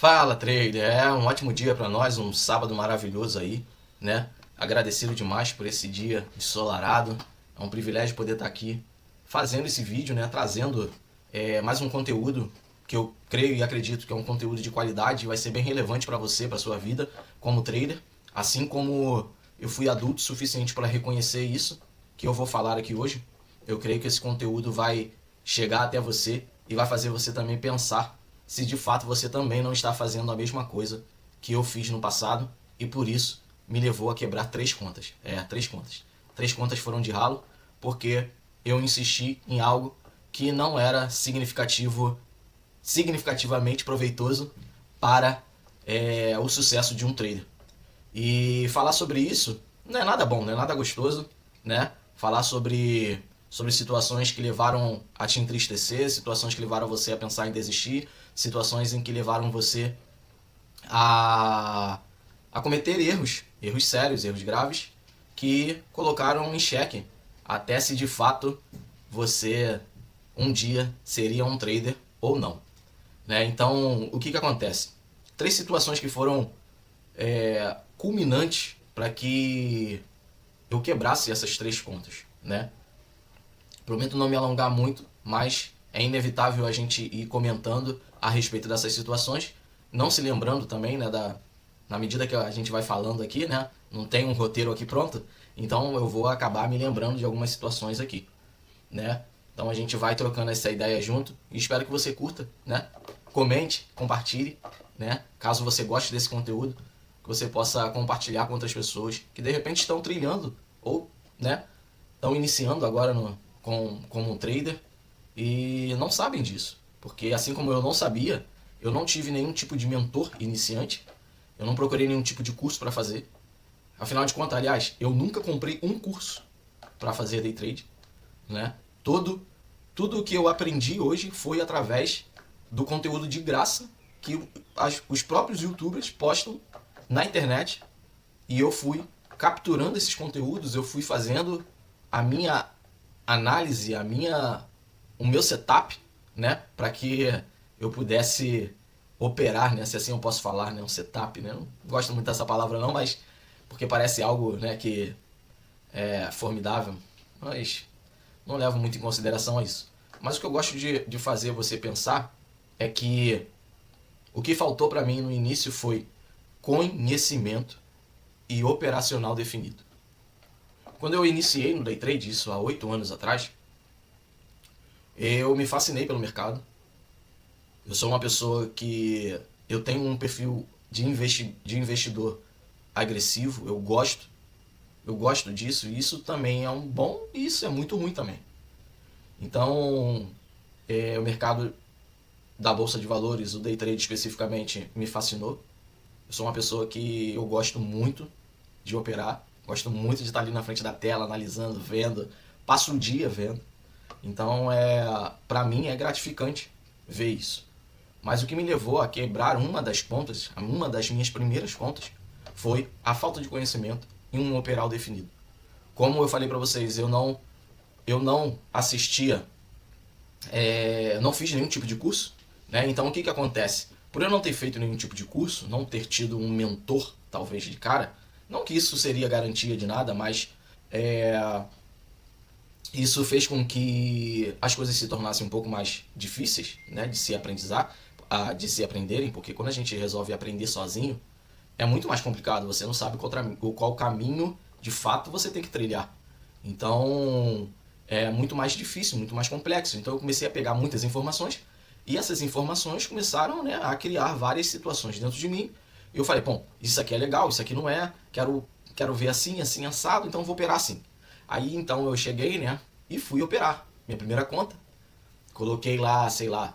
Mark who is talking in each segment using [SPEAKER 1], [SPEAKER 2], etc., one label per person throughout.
[SPEAKER 1] Fala, trader. É um ótimo dia para nós, um sábado maravilhoso aí, né? Agradecido demais por esse dia ensolarado. É um privilégio poder estar aqui fazendo esse vídeo, né? Trazendo mais um conteúdo que eu creio e acredito que é um conteúdo de qualidade e vai ser bem relevante para você, para sua vida como trader. Assim como eu fui adulto o suficiente para reconhecer isso que eu vou falar aqui hoje, eu creio que esse conteúdo vai chegar até você e vai fazer você também pensar se de fato você também não está fazendo a mesma coisa que eu fiz no passado e por isso me levou a quebrar 3 contas. Três contas. 3 contas foram de ralo porque eu insisti em algo que não era significativamente proveitoso para o sucesso de um trader. E falar sobre isso não é nada bom, não é nada gostoso, né? Falar sobre situações que levaram a te entristecer, situações que levaram você a pensar em desistir, situações em que levaram você a, a cometer erros sérios, erros graves, que colocaram em xeque até se de fato você um dia seria um trader ou não. Né? Então, o que acontece? 3 situações que foram culminantes para que eu quebrasse essas 3 contas. Né? Prometo não me alongar muito, mas é inevitável a gente ir comentando a respeito dessas situações, não se lembrando também, né, na medida que a gente vai falando aqui, né, não tem um roteiro aqui pronto, então eu vou acabar me lembrando de algumas situações aqui, né? Então a gente vai trocando essa ideia junto e espero que você curta, né? Comente, compartilhe, né? Caso você goste desse conteúdo, que você possa compartilhar com outras pessoas que de repente estão trilhando ou, né, estão iniciando agora como um trader e não sabem disso. Porque assim como eu não sabia, eu não tive nenhum tipo de mentor iniciante, eu não procurei nenhum tipo de curso para fazer. Afinal de contas, aliás, eu nunca comprei um curso para fazer day trade. Né? Tudo que eu aprendi hoje foi através do conteúdo de graça que os próprios youtubers postam na internet e eu fui capturando esses conteúdos, eu fui fazendo a minha análise, o meu setup, né, para que eu pudesse operar, né, se assim eu posso falar, né, um setup, né, não gosto muito dessa palavra não, mas porque parece algo, né, que é formidável, mas não levo muito em consideração a isso. Mas o que eu gosto de fazer você pensar é que o que faltou para mim no início foi conhecimento e operacional definido. Quando eu iniciei no day trade, isso há 8 anos atrás, eu me fascinei pelo mercado. Eu sou uma pessoa que eu tenho um perfil de investidor agressivo, eu gosto disso, e isso também é um bom e isso é muito ruim também. Então, o mercado da bolsa de valores, o day trade especificamente, me fascinou. Eu sou uma pessoa que eu gosto muito de operar, gosto muito de estar ali na frente da tela, analisando, vendo, passo um dia vendo. Então, para mim é gratificante ver isso. Mas o que me levou a quebrar uma das minhas primeiras contas, foi a falta de conhecimento em um operal definido. Como eu falei para vocês, eu não assistia, não fiz nenhum tipo de curso, né? Então o que acontece? Por eu não ter feito nenhum tipo de curso, não ter tido um mentor, talvez de cara, não que isso seria garantia de nada, mas isso fez com que as coisas se tornassem um pouco mais difíceis, né, de se aprenderem, porque quando a gente resolve aprender sozinho, é muito mais complicado, você não sabe qual caminho de fato você tem que trilhar. Então é muito mais difícil, muito mais complexo. Então eu comecei a pegar muitas informações e essas informações começaram, né, a criar várias situações dentro de mim. E eu falei, bom, isso aqui é legal, isso aqui não é, quero ver assim, assim, assado, então vou operar assim. Aí então eu cheguei, né, e fui operar. Minha primeira conta, coloquei lá, sei lá, R$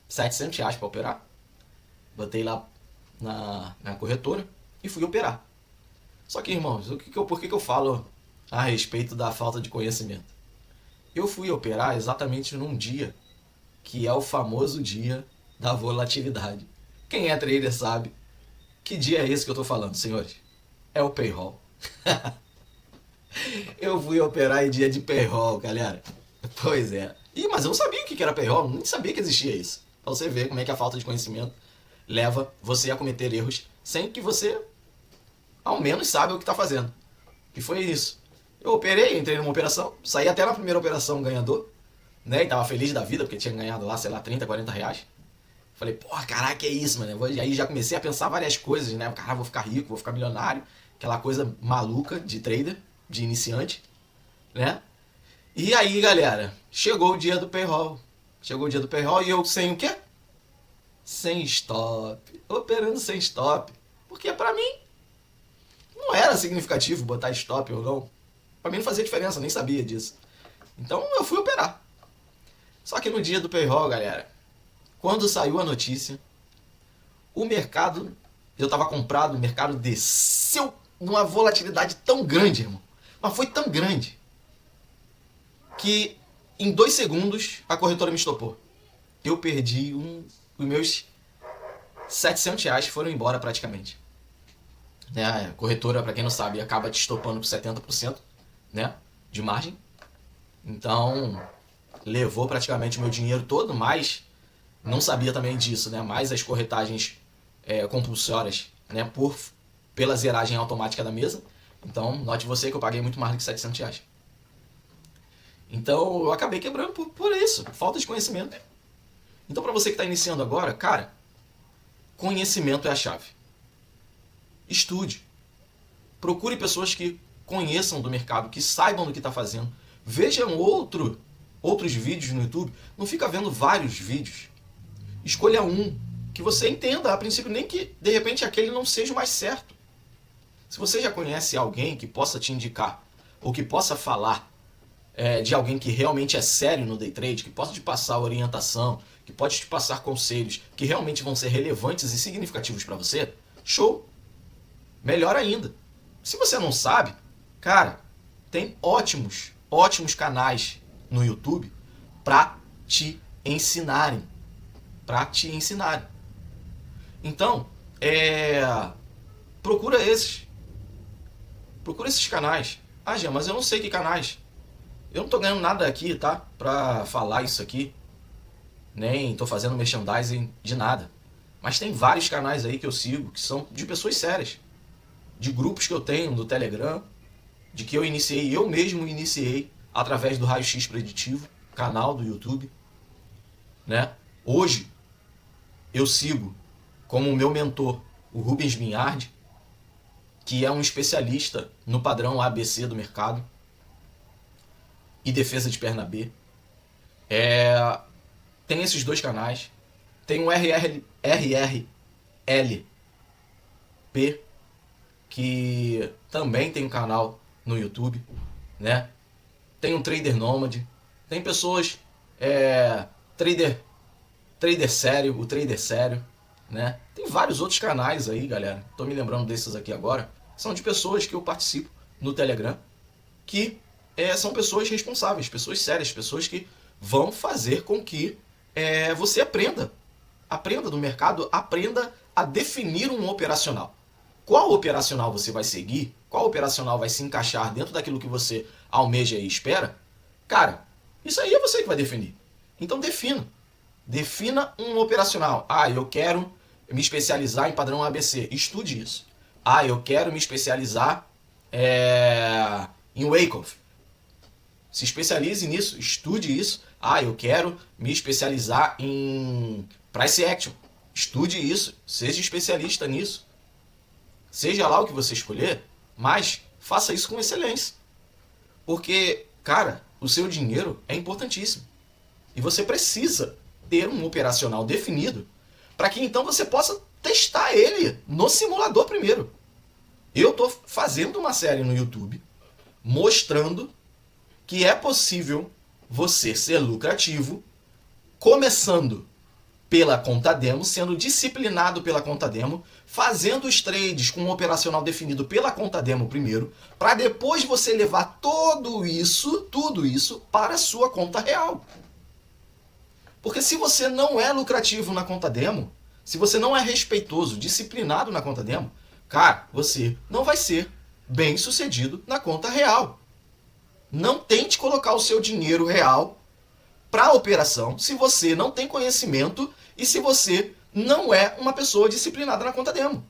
[SPEAKER 1] 700 para operar. Botei lá na corretora e fui operar. Só que, irmãos, por que eu falo a respeito da falta de conhecimento? Eu fui operar exatamente num dia que é o famoso dia da volatilidade. Quem é trader sabe que dia é esse que eu tô falando, senhores. É o payroll. Eu fui operar em dia de payroll, galera. Pois é. Mas eu não sabia o que era payroll, nem sabia que existia isso. Pra você ver como é que é a falta de conhecimento leva você a cometer erros sem que você, ao menos, saiba o que está fazendo. E foi isso. Eu operei, entrei numa operação, saí até na primeira operação ganhador, né? E tava feliz da vida, porque tinha ganhado lá, sei lá, 30, 40 reais. Falei, porra, caraca, é isso, mano. E aí já comecei a pensar várias coisas, né? Cara, vou ficar rico, vou ficar milionário. Aquela coisa maluca de trader, de iniciante, né? E aí, galera, chegou o dia do payroll. Chegou o dia do payroll e eu sem o quê? Sem stop. Operando sem stop. Porque pra mim não era significativo botar stop ou não. Pra mim não fazia diferença, eu nem sabia disso. Então eu fui operar. Só que no dia do payroll, galera, quando saiu a notícia, o mercado, eu tava comprado, o mercado desceu numa volatilidade tão grande, irmão. Mas foi tão grande que em 2 segundos a corretora me estopou. Eu perdi os meus 700 reais, foram embora praticamente. Né? A corretora, para quem não sabe, acaba te estopando por 70%, né, de margem. Então, levou praticamente o meu dinheiro todo, mas não sabia também disso, né? Mais as corretagens compulsórias, né, pela zeragem automática da mesa. Então, note você que eu paguei muito mais do que 700 reais. Então, eu acabei quebrando por isso, falta de conhecimento. Então, para você que está iniciando agora, cara, conhecimento é a chave. Estude. Procure pessoas que conheçam do mercado, que saibam do que está fazendo. Vejam outros vídeos no YouTube. Não fica vendo vários vídeos. Escolha um que você entenda, a princípio, nem que de repente aquele não seja o mais certo. Se você já conhece alguém que possa te indicar, ou que possa falar de alguém que realmente é sério no day trade, que possa te passar orientação, que pode te passar conselhos que realmente vão ser relevantes e significativos para você, show! Melhor ainda. Se você não sabe, cara, tem ótimos canais no YouTube para te ensinarem. Então, procura esses canais. Ah, Jean, mas eu não sei que canais. Eu não tô ganhando nada aqui, tá? Pra falar isso aqui. Nem tô fazendo merchandising de nada. Mas tem vários canais aí que eu sigo que são de pessoas sérias. De grupos que eu tenho no Telegram. De que eu mesmo iniciei através do Raio X Preditivo, canal do YouTube. Né? Hoje, eu sigo como meu mentor o Rubens Minhard, que é um especialista no padrão ABC do mercado e defesa de perna B. Tem esses 2 canais. Tem o RRLP, que também tem um canal no YouTube, né? Tem um Trader Nômade. Tem pessoas, trader sério, o Trader Sério, né? Tem vários outros canais aí, galera. Tô me lembrando desses aqui agora. São de pessoas que eu participo no Telegram, que são pessoas responsáveis, pessoas sérias, pessoas que vão fazer com que você aprenda do mercado, aprenda a definir um operacional. Qual operacional você vai seguir, qual operacional vai se encaixar dentro daquilo que você almeja e espera, cara, isso aí é você que vai definir. Então defina um operacional. Ah, eu quero me especializar em padrão ABC, estude isso. Ah, eu quero me especializar em Wyckoff. Se especialize nisso, estude isso. Ah, eu quero me especializar em Price Action. Estude isso, seja especialista nisso. Seja lá o que você escolher, mas faça isso com excelência. Porque, cara, o seu dinheiro é importantíssimo. E você precisa ter um operacional definido para que então você possa testar ele no simulador primeiro. Eu estou fazendo uma série no YouTube mostrando que é possível você ser lucrativo começando pela conta demo, sendo disciplinado pela conta demo, fazendo os trades com um operacional definido pela conta demo primeiro, para depois você levar tudo isso para a sua conta real. Porque se você não é lucrativo na conta demo, se você não é respeitoso, disciplinado na conta demo, cara, você não vai ser bem sucedido na conta real. Não tente colocar o seu dinheiro real para a operação se você não tem conhecimento e se você não é uma pessoa disciplinada na conta demo.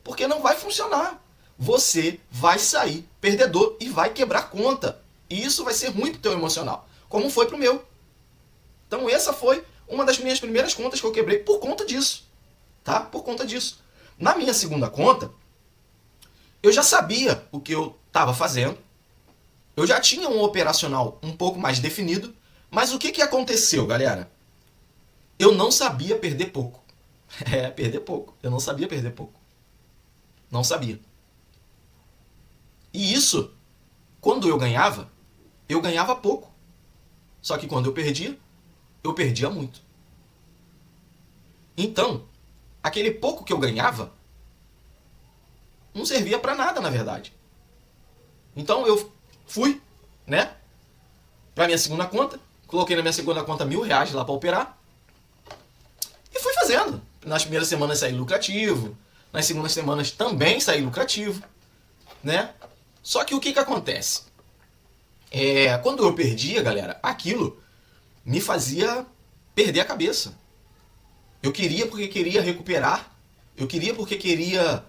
[SPEAKER 1] Porque não vai funcionar. Você vai sair perdedor e vai quebrar conta. E isso vai ser ruim pro teu emocional, como foi pro meu. Então essa foi uma das minhas primeiras contas que eu quebrei por conta disso. Tá? Por conta disso. Na minha segunda conta, eu já sabia o que eu estava fazendo. Eu já tinha um operacional um pouco mais definido. Mas o que aconteceu, galera? Eu não sabia perder pouco. Perder pouco. Eu não sabia perder pouco. Não sabia. E isso, quando eu ganhava pouco. Só que quando eu perdia muito. Então, aquele pouco que eu ganhava não servia pra nada, na verdade. Então eu fui, né, pra minha segunda conta, coloquei na minha segunda conta R$1.000 lá pra operar e fui fazendo. Nas primeiras semanas saí lucrativo, nas segundas semanas também saí lucrativo, né? Só que o que acontece? Quando eu perdia, galera, aquilo me fazia perder a cabeça. Eu queria porque queria recuperar, eu queria porque queria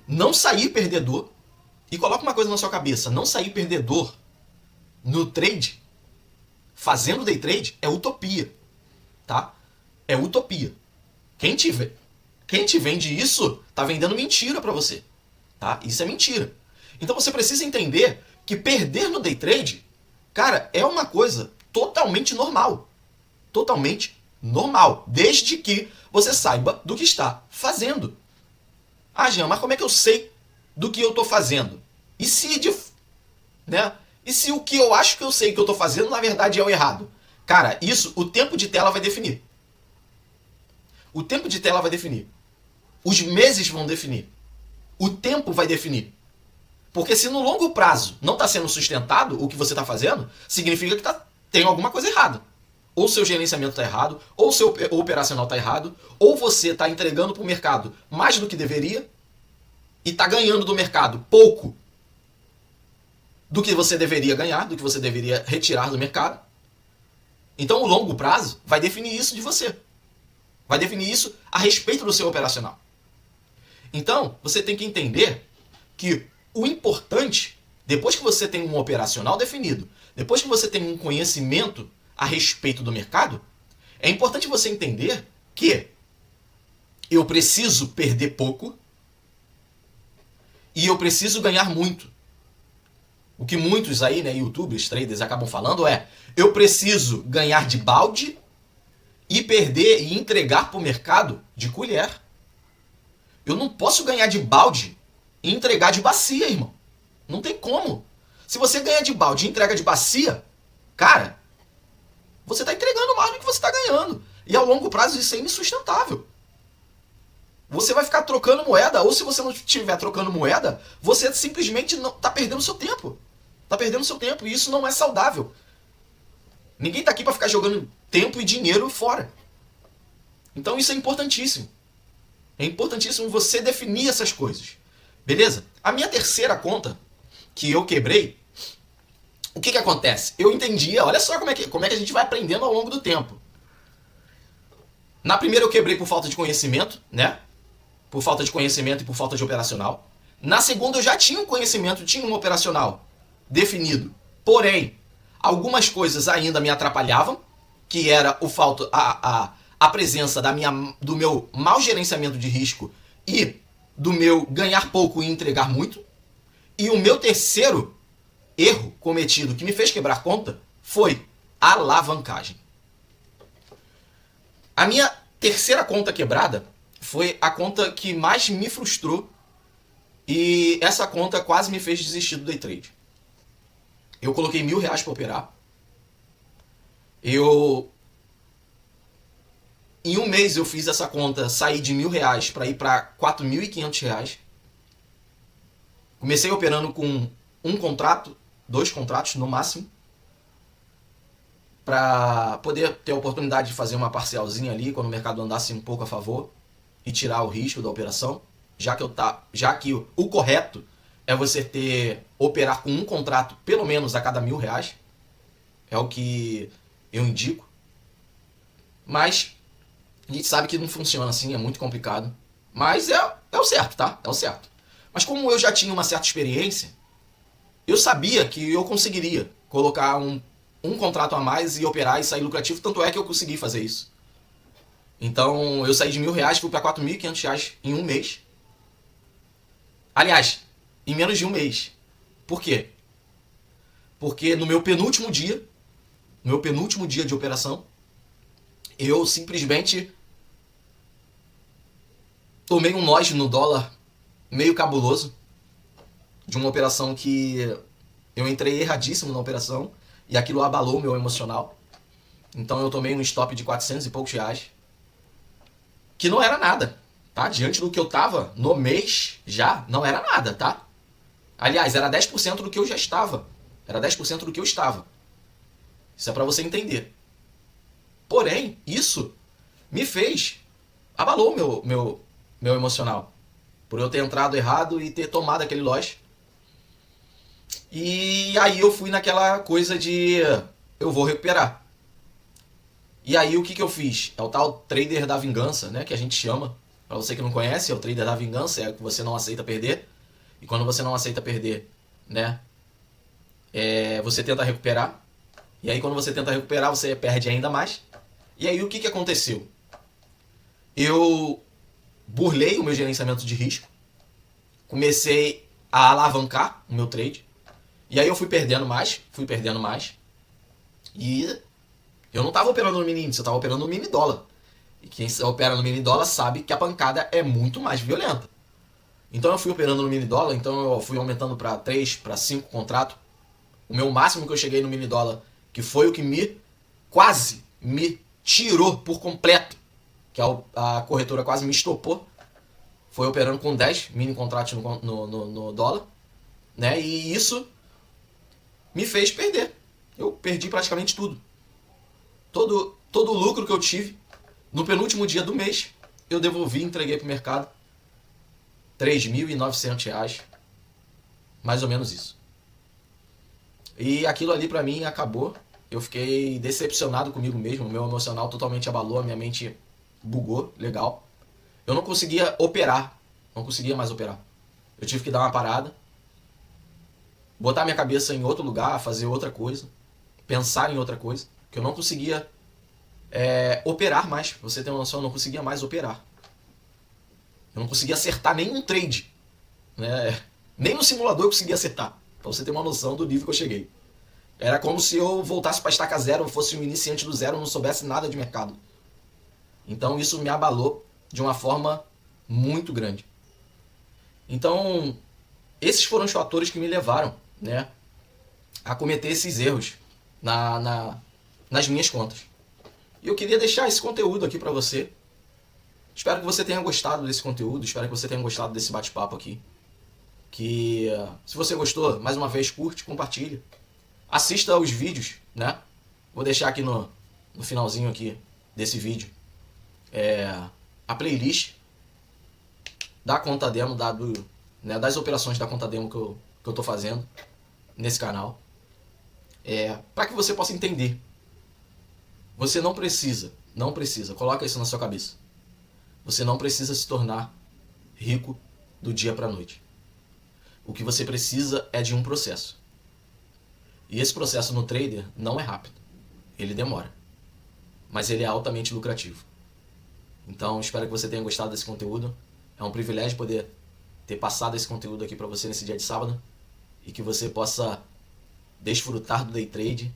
[SPEAKER 1] não sair perdedor. E coloca uma coisa na sua cabeça, não sair perdedor no trade, fazendo day trade, é utopia, tá? É utopia. Quem te vende isso, tá vendendo mentira pra você, tá? Isso é mentira. Então você precisa entender que perder no day trade, cara, é uma coisa totalmente normal. Totalmente normal, desde que você saiba do que está fazendo. Ah, Jean, mas como é que eu sei do que eu estou fazendo? E se, e se o que eu acho que eu sei que eu estou fazendo, na verdade, é o errado? Cara, isso o tempo de tela vai definir. O tempo de tela vai definir. Os meses vão definir. O tempo vai definir. Porque se no longo prazo não está sendo sustentado o que você está fazendo, significa que tem alguma coisa errada. Ou seu gerenciamento está errado, ou seu operacional está errado, ou você está entregando para o mercado mais do que deveria e está ganhando do mercado pouco do que você deveria ganhar, do que você deveria retirar do mercado. Então o longo prazo vai definir isso de você. Vai definir isso a respeito do seu operacional. Então você tem que entender que o importante, depois que você tem um operacional definido, depois que você tem um conhecimento a respeito do mercado, é importante você entender que eu preciso perder pouco e eu preciso ganhar muito. O que muitos aí, né, youtubers, traders acabam falando é: eu preciso ganhar de balde e perder e entregar para o mercado de colher. Eu não posso ganhar de balde e entregar de bacia, irmão. Não tem como. Se você ganha de balde e entrega de bacia, cara, você está entregando mais do que você está ganhando. E ao longo prazo isso é insustentável. Você vai ficar trocando moeda, ou se você não estiver trocando moeda, você simplesmente está perdendo seu tempo. Está perdendo seu tempo, e isso não é saudável. Ninguém está aqui para ficar jogando tempo e dinheiro fora. Então isso é importantíssimo. É importantíssimo você definir essas coisas. Beleza? A minha terceira conta, que eu quebrei, o que acontece? Eu entendia, olha só como é que a gente vai aprendendo ao longo do tempo. Na primeira eu quebrei por falta de conhecimento, né? Por falta de conhecimento e por falta de operacional. Na segunda eu já tinha um conhecimento, tinha um operacional definido. Porém, algumas coisas ainda me atrapalhavam, que era a presença do meu mau gerenciamento de risco e do meu ganhar pouco e entregar muito. E o meu terceiro erro cometido que me fez quebrar conta foi a alavancagem. A minha terceira conta quebrada foi a conta que mais me frustrou e essa conta quase me fez desistir do day trade. Eu coloquei R$1.000 para operar. Em um mês eu fiz essa conta sair de R$1.000 para ir para R$4.500. Comecei operando com um contrato, 2 contratos no máximo, para poder ter a oportunidade de fazer uma parcialzinha ali quando o mercado andasse um pouco a favor e tirar o risco da operação, já que o correto é você operar com um contrato pelo menos a cada R$1.000, é o que eu indico. Mas A gente sabe que não funciona assim, é muito complicado. Mas é o certo, tá? É o certo. Mas como eu já tinha uma certa experiência, eu sabia que eu conseguiria colocar um contrato a mais e operar e sair lucrativo. Tanto é que eu consegui fazer isso. Então eu saí de R$1.000, fui para R$4.500 em um mês. Aliás, em menos de um mês. Por quê? Porque no meu penúltimo dia de operação, eu simplesmente tomei um nós no dólar meio cabuloso, de uma operação que eu entrei erradíssimo na operação e aquilo abalou meu emocional. Então eu tomei um stop de 400 e poucos reais, que não era nada, tá? Diante do que eu tava no mês já, não era nada, tá? Aliás, era 10% do que eu já estava. Era 10% do que eu estava. Isso é pra você entender. Porém, isso me fez... abalou meu emocional. Por eu ter entrado errado e ter tomado aquele loss. E aí eu fui naquela coisa de... eu vou recuperar. E aí o que eu fiz? É o tal trader da vingança, né? Que a gente chama. Pra você que não conhece, é o trader da vingança. É que você não aceita perder. E quando você não aceita perder, né? Você tenta recuperar. E aí quando você tenta recuperar, você perde ainda mais. E aí o que aconteceu? Eu burlei o meu gerenciamento de risco. Comecei a alavancar o meu trade. E aí eu fui perdendo mais. E eu não estava operando no mini índice, eu estava operando no mini dólar. E quem opera no mini dólar sabe que a pancada é muito mais violenta. Então eu fui operando no mini dólar, então eu fui aumentando para 3, para 5 contratos. O meu máximo que eu cheguei no mini dólar, que foi o que quase me tirou por completo, que a corretora quase me estopou, foi operando com 10 mini contratos no dólar, né? E isso me fez perder. Eu perdi praticamente tudo. Todo o lucro que eu tive no penúltimo dia do mês, eu devolvi e entreguei pro mercado R$3.900, mais ou menos isso. E aquilo ali pra mim acabou. Eu fiquei decepcionado comigo mesmo, meu emocional totalmente abalou, a minha mente bugou, legal. Eu não conseguia operar, não conseguia mais operar. Eu tive que dar uma parada, botar minha cabeça em outro lugar, fazer outra coisa, pensar em outra coisa, que eu não conseguia operar mais. Pra você ter uma noção, eu não conseguia mais operar. Eu não conseguia acertar nenhum trade, né? Nem no simulador eu conseguia acertar, pra você ter uma noção do nível que eu cheguei. Era como se eu voltasse para estaca zero, fosse um iniciante do zero, não soubesse nada de mercado. Então isso me abalou de uma forma muito grande. Então, esses foram os fatores que me levaram, né, a cometer esses erros nas minhas contas. E eu queria deixar esse conteúdo aqui para você. Espero que você tenha gostado desse conteúdo, espero que você tenha gostado desse bate-papo aqui. Que se você gostou, mais uma vez, curte, compartilha. Assista aos vídeos, né? Vou deixar aqui no finalzinho aqui desse vídeo a playlist da conta demo, das operações da conta demo que eu tô fazendo nesse canal. Para que você possa entender. Você não precisa, coloca isso na sua cabeça. Você não precisa se tornar rico do dia para a noite. O que você precisa é de um processo. E esse processo no trader não é rápido. Ele demora. Mas ele é altamente lucrativo. Então, espero que você tenha gostado desse conteúdo. É um privilégio poder ter passado esse conteúdo aqui para você nesse dia de sábado. E que você possa desfrutar do day trade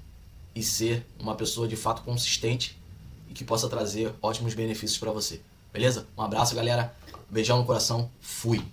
[SPEAKER 1] e ser uma pessoa de fato consistente e que possa trazer ótimos benefícios para você. Beleza? Um abraço, galera. Beijão no coração. Fui.